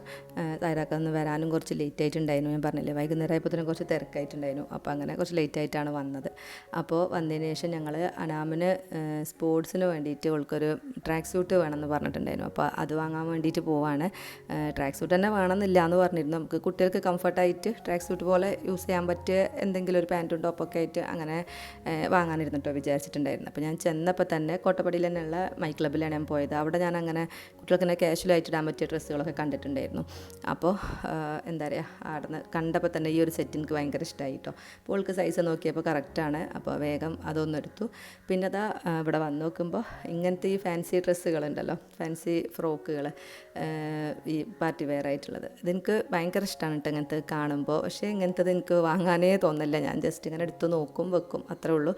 S1: തായരാക്ക അന്ന് വരാനും കുറച്ച് ലേറ്റ് ആയിട്ടുണ്ടായിരുന്നു. ഞാൻ പറഞ്ഞില്ലേ വൈകുന്നേരം ആയപ്പോൾ തന്നെ കുറച്ച് തിരക്കായിട്ടുണ്ടായിരുന്നു. അപ്പോൾ അങ്ങനെ കുറച്ച് ലേറ്റ് ആയിട്ടാണ് വന്നത്. അപ്പോൾ വന്നതിന് ശേഷം ഞങ്ങൾ അനാമിന് സ്പോർട്സിന് വേണ്ടിയിട്ട് അവൾക്കൊരു ട്രാക്ക് സ്യൂട്ട് വേണമെന്ന് പറഞ്ഞിട്ടുണ്ടായിരുന്നു. അപ്പോൾ അത് വാങ്ങാൻ വേണ്ടിയിട്ട് പോവാണ്. ട്രാക്ക് സ്യൂട്ട് തന്നെ വേണമെന്നില്ല എന്ന് പറഞ്ഞിരുന്നു. നമുക്ക് കുട്ടികൾക്ക് കംഫർട്ടായിട്ട് ട്രാക്ക് സ്യൂട്ട് പോലെ യൂസ് ചെയ്യാൻ പറ്റിയ എന്തെങ്കിലും ഒരു പാൻറ്റും ടോപ്പൊക്കെ ആയിട്ട് അങ്ങനെ വാങ്ങാനിരുന്നിട്ടോ വിചാരിച്ചിട്ടുണ്ടായിരുന്നു. അപ്പോൾ ഞാൻ ചെന്നപ്പോൾ തന്നെ കോട്ടപ്പടിയിൽ തന്നെയുള്ള മൈ ക്ലബ്ബിലാണ് ഞാൻ പോയത്. അവിടെ ഞാൻ അങ്ങനെ കുട്ടികൾക്ക് തന്നെ കാഷ്വലായിട്ട് ഇടാൻ പറ്റിയ ഡ്രസ്സുകളൊക്കെ കണ്ടിട്ടുണ്ടായിരുന്നു. അപ്പോൾ എന്താ പറയുക, അവിടെ നിന്ന് കണ്ടപ്പോൾ തന്നെ ഈ ഒരു സെറ്റ് എനിക്ക് ഭയങ്കര ഇഷ്ടമായി കേട്ടോ. അപ്പോൾ അവൾക്ക് സൈസ് നോക്കിയപ്പോൾ കറക്റ്റാണ്. അപ്പോൾ വേഗം അതൊന്നും എടുത്തു. പിന്നെ അതാ ഇവിടെ വന്ന് നോക്കുമ്പോൾ ഇങ്ങനത്തെ ഈ ഫാൻസി ഡ്രസ്സുകളുണ്ടല്ലോ, ഫാൻസി ഫ്രോക്കുകൾ, ഈ പാർട്ടി വെയർ ആയിട്ടുള്ളത്, ഇതെനിക്ക് ഭയങ്കര ഇഷ്ടമാണ് കേട്ടോ ഇങ്ങനത്തെ കാണുമ്പോൾ. പക്ഷേ ഇങ്ങനത്തത് എനിക്ക് വാങ്ങാനേ തോന്നില്ല. ഞാൻ ജസ്റ്റ് ഇങ്ങനെ എടുത്ത് നോക്കും വെക്കും, അത്രേ ഉള്ളൂ.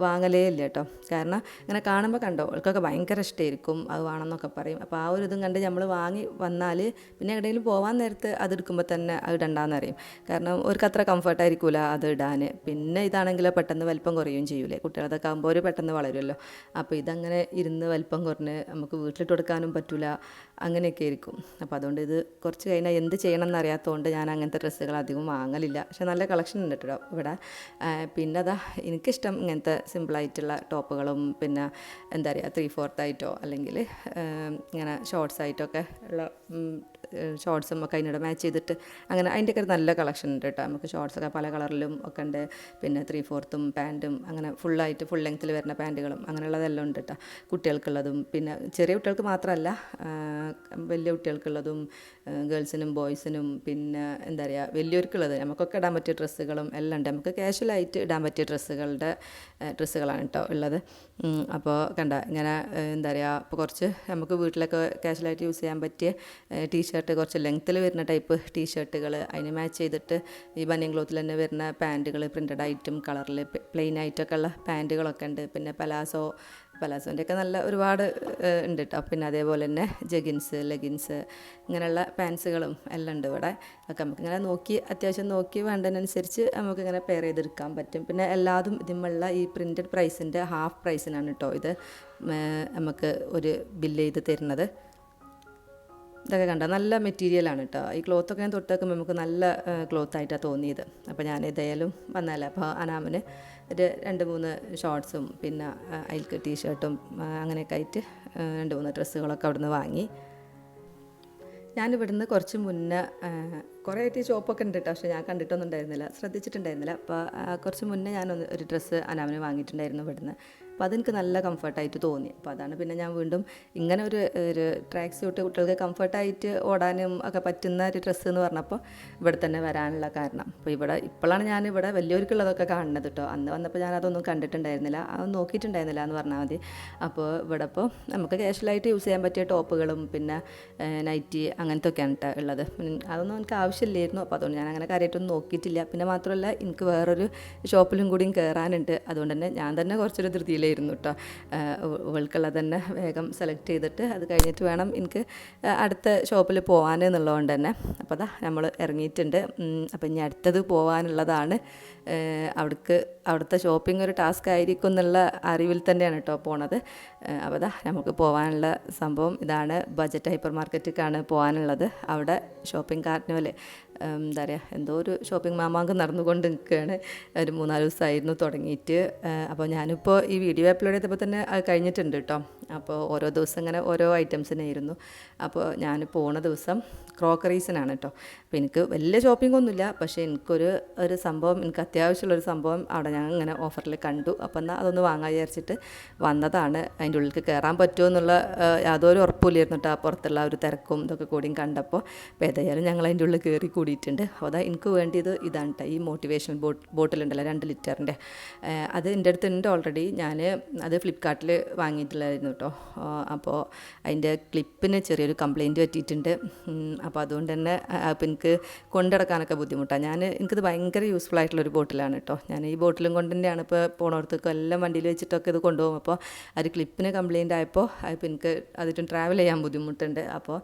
S1: വാങ്ങലേ ഇല്ല കേട്ടോ. കാരണം ഇങ്ങനെ കാണുമ്പോൾ കണ്ടോ അവൾക്കൊക്കെ ഭയങ്കര ഇഷ്ടമായിരിക്കും, അത് വേണമെന്നൊക്കെ പറയും. അപ്പോൾ ആ ഒരു ഇതും കണ്ട് നമ്മൾ വാങ്ങി വന്നാൽ പിന്നെ എവിടെയെങ്കിലും പോകാൻ നേരത്ത് അതെടുക്കുമ്പോൾ തന്നെ അത് ഇടണ്ടാന്ന് അറിയും. കാരണം അവർക്ക് അത്ര കംഫർട്ടായിരിക്കില്ല അത് ഇടാൻ. പിന്നെ ഇതാണെങ്കിൽ പെട്ടെന്ന് വലിപ്പം കുറയുകയും ചെയ്യൂലേ, കുട്ടികളതൊക്കെ ആകുമ്പോൾ ഒരു പെട്ടെന്ന് വളരുമല്ലോ. അപ്പോൾ ഇതങ്ങനെ ഇരുന്ന് വലിപ്പം കുറഞ്ഞ് നമുക്ക് വീട്ടിലിട്ട് കൊടുക്കാനും പറ്റില്ല, അങ്ങനെയൊക്കെ ആയിരിക്കും. അപ്പോൾ അതുകൊണ്ട് ഇത് കുറച്ച് കഴിഞ്ഞാൽ എന്ത് ചെയ്യണം എന്നറിയാത്തതുകൊണ്ട് ഞാൻ അങ്ങനത്തെ ഡ്രസ്സുകൾ അധികം വാങ്ങലില്ല. പക്ഷെ നല്ല കളക്ഷൻ ഉണ്ട് കേട്ടോ ഇവിടെ. പിന്നെ അതാ എനിക്കിഷ്ടം ഇങ്ങനത്തെ സിമ്പിളായിട്ടുള്ള ടോപ്പുകളും പിന്നെ എന്താ പറയുക 3/4 ആയിട്ടോ അല്ലെങ്കിൽ ഇങ്ങനെ ഷോർട്സ് ആയിട്ടൊക്കെ ഉള്ള ഷോർട്സും ഒക്കെ അതിനോട് മാച്ച് ചെയ്തിട്ട് അങ്ങനെ അതിൻ്റെയൊക്കെ നല്ല കളക്ഷൻ ഉണ്ട് കേട്ടോ. നമുക്ക് ഷോർട്സൊക്കെ പല കളറിലും ഒക്കെ ഉണ്ട്. പിന്നെ 3/4 പാൻറ്റും അങ്ങനെ ഫുള്ളായിട്ട് ഫുൾ ലെങ്ത്തിൽ വരുന്ന പാൻറ്റുകളും അങ്ങനെയുള്ളതെല്ലാം ഉണ്ട് കേട്ടോ. കുട്ടികൾക്കുള്ളതും പിന്നെ ചെറിയ കുട്ടികൾക്ക് മാത്രമല്ല വലിയ കുട്ടികൾക്കുള്ളതും ഗേൾസിനും ബോയ്സിനും പിന്നെ എന്താ പറയുക വലിയവർക്കുള്ളത് നമുക്കൊക്കെ ഇടാൻ പറ്റിയ ഡ്രസ്സുകളും എല്ലാം ഉണ്ട്. നമുക്ക് കാഷ്വലായിട്ട് ഇടാൻ പറ്റിയ ഡ്രസ്സുകളാണ് കേട്ടോ ഉള്ളത്. അപ്പോൾ കണ്ട ഇങ്ങനെ എന്താ പറയുക, ഇപ്പോൾ കുറച്ച് നമുക്ക് വീട്ടിലൊക്കെ കാഷ്വലായിട്ട് യൂസ് ചെയ്യാൻ പറ്റിയ ടീഷർട്ട്, കുറച്ച് ലെങ്ത്തിൽ വരുന്ന ടൈപ്പ് ടീഷർട്ടുകൾ, അതിന് മാച്ച് ചെയ്തിട്ട് ഈ ബനിയൻ ക്ലോത്തിൽ തന്നെ വരുന്ന പാൻറ്റുകൾ പ്രിൻറ്റഡ് ആയിട്ടും കളറിൽ പ്ലെയിൻ ആയിട്ടൊക്കെ ഉള്ള പാൻറ്റുകളൊക്കെ ഉണ്ട്. പിന്നെ പലാസോൻ്റെയൊക്കെ നല്ല ഒരുപാട് ഉണ്ട് കേട്ടോ. പിന്നെ അതേപോലെ തന്നെ ജഗിൻസ്, ലെഗിൻസ് ഇങ്ങനെയുള്ള പാൻസുകളും എല്ലാം ഉണ്ട് ഇവിടെ. ഒക്കെ നമുക്കിങ്ങനെ നോക്കി അത്യാവശ്യം നോക്കി വേണ്ടതിനനുസരിച്ച് നമുക്കിങ്ങനെ പെയർ ചെയ്തെടുക്കാൻ പറ്റും. പിന്നെ എല്ലാതും ഇതിമുള്ള ഈ പ്രിൻറ്റഡ് പ്രൈസിൻ്റെ ഹാഫ് പ്രൈസിനാണ് കേട്ടോ ഇത് നമുക്ക് ഒരു ബില്ല് ചെയ്ത് തരുന്നത്. ഇതൊക്കെ കണ്ടോ നല്ല മെറ്റീരിയലാണ് കേട്ടോ. ഈ ക്ലോത്തൊക്കെ ഞാൻ തൊട്ട് വെക്കുമ്പോൾ നമുക്ക് നല്ല ക്ലോത്തായിട്ടാണ് തോന്നിയത്. അപ്പോൾ ഞാൻ ഏതായാലും വന്നാലേ അപ്പോൾ അനാമിന് ഒരു 2-3 ഷോർട്ട്സും പിന്നെ അതിൽക്ക് ടീഷർട്ടും അങ്ങനെയൊക്കെ ആയിട്ട് 2-3 ഡ്രസ്സുകളൊക്കെ അവിടുന്ന് വാങ്ങി. ഞാനിവിടുന്ന് കുറച്ച് മുന്നേ കുറേ ആയിട്ട് ഈ ഷോപ്പൊക്കെ ഉണ്ട് കേട്ടോ, പക്ഷേ ഞാൻ കണ്ടിട്ടൊന്നും ഉണ്ടായിരുന്നില്ല, ശ്രദ്ധിച്ചിട്ടുണ്ടായിരുന്നില്ല. അപ്പോൾ കുറച്ച് മുന്നേ ഞാനൊന്ന് ഒരു ഡ്രസ്സ് അനാമിന് വാങ്ങിയിട്ടുണ്ടായിരുന്നു ഇവിടുന്ന്. അപ്പോൾ അതെനിക്ക് നല്ല കംഫർട്ടായിട്ട് തോന്നി. അപ്പോൾ അതാണ് പിന്നെ ഞാൻ വീണ്ടും ഇങ്ങനെ ഒരു ട്രാക്ക് സ്യൂട്ട് കുട്ടികൾക്ക് കംഫർട്ടായിട്ട് ഓടാനും ഒക്കെ പറ്റുന്ന ഒരു ഡ്രസ്സ് എന്ന് പറഞ്ഞപ്പോൾ ഇവിടെ തന്നെ വരാനുള്ള കാരണം. അപ്പോൾ ഇപ്പോഴാണ് ഞാനിവിടെ വലിയവർക്കുള്ളതൊക്കെ കാണുന്നത് കേട്ടോ. അന്ന് വന്നപ്പോൾ ഞാനതൊന്നും കണ്ടിട്ടുണ്ടായിരുന്നില്ല, അതൊന്നും നോക്കിയിട്ടുണ്ടായിരുന്നില്ല എന്ന് പറഞ്ഞാൽ മതി. അപ്പോൾ ഇവിടെ ഇപ്പോൾ നമുക്ക് കാഷ്വലായിട്ട് യൂസ് ചെയ്യാൻ പറ്റിയ ടോപ്പുകളും പിന്നെ നൈറ്റി അങ്ങനത്തെ ഒക്കെയാണ് കേട്ടോ ഉള്ളത്. അതൊന്നും എനിക്ക് ആവശ്യമില്ലായിരുന്നു. അപ്പോൾ അതുകൊണ്ട് ഞാൻ അങ്ങനെ കാര്യമായിട്ടൊന്നും നോക്കിയിട്ടില്ല. പിന്നെ മാത്രമല്ല എനിക്ക് വേറൊരു ഷോപ്പിലും കൂടിയും കയറാനുണ്ട്. അതുകൊണ്ട് തന്നെ ഞാൻ തന്നെ കുറച്ചൊരു ധൃതിയിലായിരുന്നു കേട്ടോ. ഇവൾക്കുള്ളത് തന്നെ വേഗം സെലക്ട് ചെയ്തിട്ട് അത് കഴിഞ്ഞിട്ട് വേണം എനിക്ക് അടുത്ത ഷോപ്പിൽ പോകാനെന്നുള്ളതുകൊണ്ട് തന്നെ. അപ്പോൾ അതാ നമ്മൾ ഇറങ്ങിയിട്ടുണ്ട്. അപ്പോൾ ഇനി അടുത്തത് പോകാനുള്ളതാണ്. അവിടുത്തെ ഷോപ്പിംഗ് ഒരു ടാസ്ക് ആയിരിക്കും എന്നുള്ള അറിവിൽ തന്നെയാണ് കേട്ടോ പോണത്. അപ്പോൾ അതാ നമുക്ക് പോകാനുള്ള സംഭവം ഇതാണ്. ബജറ്റ് ഹൈപ്പർ മാർക്കറ്റിലേക്കാണ് പോകാനുള്ളത്. അവിടെ ഷോപ്പിംഗ് കാർണിവൽ എന്താ പറയുക എന്തോ ഒരു ഷോപ്പിംഗ് മാമാങ്കം നടന്നുകൊണ്ട് നിൽക്കുകയാണ്. ഒരു 3-4 ദിവസമായിരുന്നു തുടങ്ങിയിട്ട്. അപ്പോൾ ഞാനിപ്പോൾ ഈ വീഡിയോ അപ്ലോഡ് ചെയ്തപ്പോൾ തന്നെ അത് കഴിഞ്ഞിട്ടുണ്ട് കേട്ടോ. അപ്പോൾ ഓരോ ദിവസം ഇങ്ങനെ ഓരോ ഐറ്റംസിനായിരുന്നു. അപ്പോൾ ഞാൻ പോണ ദിവസം ക്രോക്കറീസിനാണ് കേട്ടോ. അപ്പോൾ എനിക്ക് വലിയ ഷോപ്പിംഗ് ഒന്നുമില്ല, പക്ഷേ എനിക്കൊരു സംഭവം, എനിക്ക് അത്യാവശ്യമുള്ളൊരു സംഭവം അവിടെ ഞാൻ ഇങ്ങനെ ഓഫറിൽ കണ്ടു. അപ്പോൾ എന്നാൽ അതൊന്ന് വാങ്ങാൻ വിചാരിച്ചിട്ട് വന്നതാണ്. അതിൻ്റെ ഉള്ളിലേക്ക് കയറാൻ പറ്റുമോ എന്നുള്ള യാതൊരു ഉറപ്പില്ലായിരുന്നു കേട്ടോ. പുറത്തുള്ള ഒരു തിരക്കും ഇതൊക്കെ കൂടിയും കണ്ടപ്പോൾ. അപ്പോൾ ഏതായാലും ഞങ്ങൾ അതിൻ്റെ ഉള്ളിൽ കയറി കൂടിയിട്ടുണ്ട്. അപ്പോൾ അതാ എനിക്ക് വേണ്ടിയത് ഇതാണ് കേട്ടോ, ഈ മോട്ടിവേഷൻ ബോട്ടിലുണ്ടല്ലോ 2 ലിറ്ററിൻ്റെ. അത് എൻ്റെ അടുത്ത് ഉണ്ട് ഓൾറെഡി. ഞാൻ അത് ഫ്ലിപ്കാർട്ടിൽ വാങ്ങിയിട്ടുള്ളതായിരുന്നു കേട്ടോ. അപ്പോൾ അതിൻ്റെ ക്ലിപ്പിന് ചെറിയൊരു കംപ്ലയിൻറ്റ് പറ്റിയിട്ടുണ്ട്. അപ്പോൾ അതുകൊണ്ട് തന്നെ അപ്പോൾ എനിക്ക് കൊണ്ടുനടക്കാനൊക്കെ ബുദ്ധിമുട്ടാണ്. എനിക്കിത് ഭയങ്കര യൂസ്ഫുൾ ആയിട്ടുള്ളൊരു ബോട്ടിലാണ് കേട്ടോ. ഞാൻ ഈ ബോട്ടിലും കൊണ്ട് തന്നെയാണ് ഇപ്പോൾ പോണോടത്തേക്കും എല്ലാം വണ്ടിയിൽ വെച്ചിട്ടൊക്കെ ഇത് കൊണ്ടുപോകും. അപ്പോൾ ഒരു ക്ലിപ്പിന് കംപ്ലയിൻ്റ് ആയപ്പോൾ അപ്പോൾ എനിക്ക് അതിട്ടും ട്രാവൽ ചെയ്യാൻ ബുദ്ധിമുട്ടുണ്ട്. അപ്പോൾ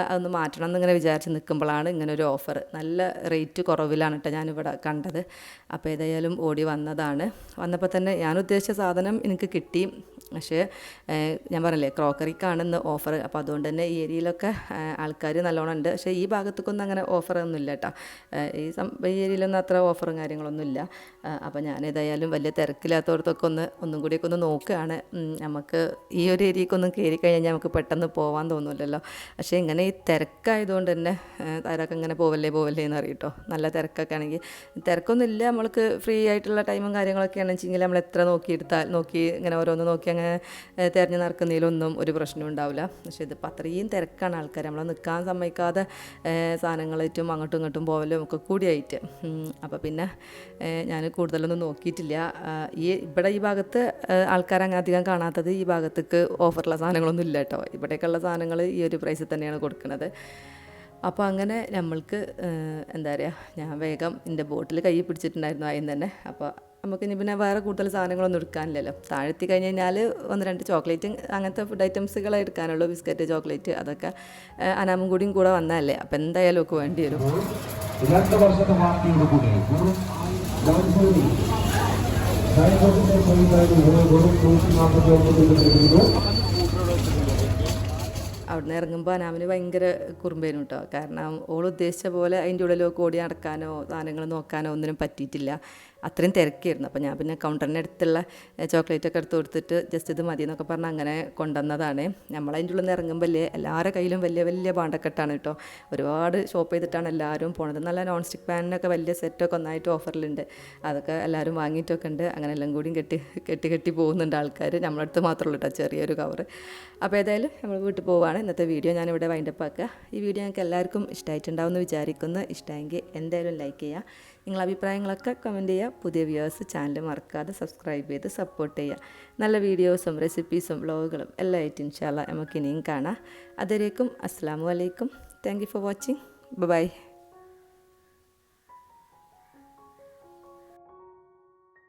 S1: അതൊന്ന് മാറ്റണം എന്നിങ്ങനെ വിചാരിച്ച് നിൽക്കുമ്പോഴാണ് ഇങ്ങനെ ഒരു ഓഫർ നല്ല റേറ്റ് കുറവിലാണ് കേട്ടോ ഞാനിവിടെ കണ്ടത്. അപ്പോൾ ഏതായാലും ഓടി വന്നതാണ്. വന്നപ്പോൾ തന്നെ ഞാൻ ഉദ്ദേശിച്ച സാധനം എനിക്ക് കിട്ടി. പക്ഷേ ഞാൻ പറഞ്ഞില്ലേ ക്രോക്കറിക്കാണെന്ന് ഓഫർ, അപ്പോൾ അതുകൊണ്ട് തന്നെ ഈ ഏരിയയിലൊക്കെ ആൾക്കാർ നല്ലോണം ഉണ്ട്. പക്ഷേ ഈ ഭാഗത്തേക്കൊന്നും അങ്ങനെ ഓഫറൊന്നും ഇല്ല കേട്ടോ. ഈ ഏരിയയിലൊന്നും അത്ര ഓഫറും കാര്യങ്ങളൊന്നും ഇല്ല. അപ്പോൾ ഞാനേതായാലും വലിയ തിരക്കില്ലാത്തടത്തൊക്കെ ഒന്നും കൂടിയൊക്കെ ഒന്ന് നോക്കുകയാണ്. നമുക്ക് ഈ ഒരു ഏരിയക്കൊന്നും കയറി കഴിഞ്ഞാൽ നമുക്ക് പെട്ടെന്ന് പോകാൻ തോന്നില്ലല്ലോ. പക്ഷേ ഇങ്ങനെ ഈ തിരക്കായതുകൊണ്ട് തന്നെ താരൊക്കെ ഇങ്ങനെ പോവല്ലേ എന്ന് അറിയട്ടോ. നല്ല തിരക്കൊക്കെ ആണെങ്കിൽ തിരക്കൊന്നും ഇല്ല, നമ്മൾക്ക് ഫ്രീ ആയിട്ടുള്ള ടൈമും കാര്യങ്ങളൊക്കെ ആണെന്നുവെച്ചെങ്കിൽ നമ്മൾ എത്ര നോക്കി ഇങ്ങനെ ഓരോന്ന് നോക്കി അങ്ങനെ തിരഞ്ഞു നടക്കുന്നതിലൊന്നും ഒരു പ്രശ്നം ഉണ്ടാവില്ല. പക്ഷേ ഇതിപ്പോൾ അത്രയും തിരക്കാണ്, ആൾക്കാർ നമ്മളെ നിൽക്കാൻ സമ്മതിക്കാതെ സാധനങ്ങളായിട്ടും അങ്ങോട്ടും ഇങ്ങോട്ടും പോവലും ഒക്കെ കൂടിയായിട്ട്. അപ്പോൾ പിന്നെ ഞാൻ കൂടുതലൊന്നും നോക്കിയിട്ടില്ല. ഇവിടെ ഈ ഭാഗത്ത് ആൾക്കാർ അങ്ങനെ അധികം കാണാത്തത് ഈ ഭാഗത്തേക്ക് ഓഫറുള്ള സാധനങ്ങളൊന്നും ഇല്ല കേട്ടോ. ഇവിടേക്കുള്ള സാധനങ്ങൾ ഈ ഒരു പ്രൈസിൽ തന്നെയാണ് കൊടുക്കുന്നത്. അപ്പോൾ അങ്ങനെ നമ്മൾക്ക് എന്താ പറയുക, ഞാൻ വേഗം എൻ്റെ ബോട്ടിൽ കൈ പിടിച്ചിട്ടുണ്ടായിരുന്നു ആദ്യം തന്നെ. അപ്പോൾ നമുക്കിനി പിന്നെ വേറെ കൂടുതൽ സാധനങ്ങളൊന്നും എടുക്കാനില്ലല്ലോ. താഴെത്തി കഴിഞ്ഞ് കഴിഞ്ഞാൽ 1-2 ചോക്ലേറ്റ് അങ്ങനത്തെ ഫുഡ് ഐറ്റംസുകൾ എടുക്കാനുള്ളൂ, ബിസ്ക്കറ്റ് ചോക്ലേറ്റ് അതൊക്കെ അനാമും കൂടിയും കൂടെ വന്നതല്ലേ, അപ്പോൾ എന്തായാലും ഒക്കെ വേണ്ടി വരും.
S2: 2 വർഷത്തെ വാർത്തയോട് കൂടി
S1: അവിടുന്ന് ഇറങ്ങുമ്പോൾ അനാമിന് ഭയങ്കര കുറുമ്പേനും കേട്ടോ. കാരണം ഓൾ ഉദ്ദേശിച്ച പോലെ അതിൻ്റെ ഉള്ളിലൊക്കെ ഓടി നടക്കാനോ സാധനങ്ങൾ നോക്കാനോ ഒന്നിനും പറ്റിയിട്ടില്ല, അത്രയും തിരക്കായിരുന്നു. അപ്പോൾ ഞാൻ പിന്നെ കൗണ്ടറിൻ്റെ അടുത്തുള്ള ചോക്ലേറ്റൊക്കെ എടുത്ത് കൊടുത്തിട്ട് ജസ്റ്റ് ഇത് മതി എന്നൊക്കെ പറഞ്ഞ് അങ്ങനെ കൊണ്ടുവന്നതാണ്. നമ്മളതിൻ്റെ ഉള്ളിൽ നിന്ന് ഇറങ്ങുമ്പോൾ എല്ലാവരുടെ കയ്യിലും വലിയ വലിയ പാണ്ടക്കെട്ടാണ് കേട്ടോ. ഒരുപാട് ഷോപ്പ് ചെയ്തിട്ടാണ് എല്ലാവരും പോണത്. നല്ല നോൺ സ്റ്റിക്ക് പാനിനൊക്കെ വലിയ സെറ്റൊക്കെ ഒന്നായിട്ട് ഓഫറിലുണ്ട്, അതൊക്കെ എല്ലാവരും വാങ്ങിയിട്ടൊക്കെ ഉണ്ട്. അങ്ങനെ എല്ലാം കൂടിയും കെട്ടി പോകുന്നുണ്ട് ആൾക്കാർ. നമ്മളടുത്ത് മാത്രമല്ല കേട്ടോ ചെറിയൊരു കവർ. അപ്പോൾ ഏതായാലും നമ്മൾ വീട്ടിൽ പോവുകയാണ്. ഇന്നത്തെ വീഡിയോ ഞാനിവിടെ വൈൻഡപ്പ് ആക്കുക. ഈ വീഡിയോ ഞങ്ങൾക്ക് എല്ലാവർക്കും ഇഷ്ടമായിട്ടുണ്ടാവുമെന്ന് വിചാരിക്കുന്നു. ഇഷ്ടമെങ്കിൽ എന്തായാലും ലൈക്ക് ചെയ്യുക, നിങ്ങളുടെ അഭിപ്രായങ്ങളൊക്കെ കമൻറ്റ് ചെയ്യുക. പുതിയ വ്യൂവേഴ്സ് ചാനൽ മറക്കാതെ സബ്സ്ക്രൈബ് ചെയ്ത് സപ്പോർട്ട് ചെയ്യുക. നല്ല വീഡിയോസും റെസിപ്പീസും വ്ളോഗുകളും എല്ലാം ആയിട്ട് ഇൻഷാ അല്ലാഹ് നമുക്ക് ഇനിയും കാണാം. അതുവരേക്കും അസ്സലാമു അലൈക്കും. Thank you for watching. By.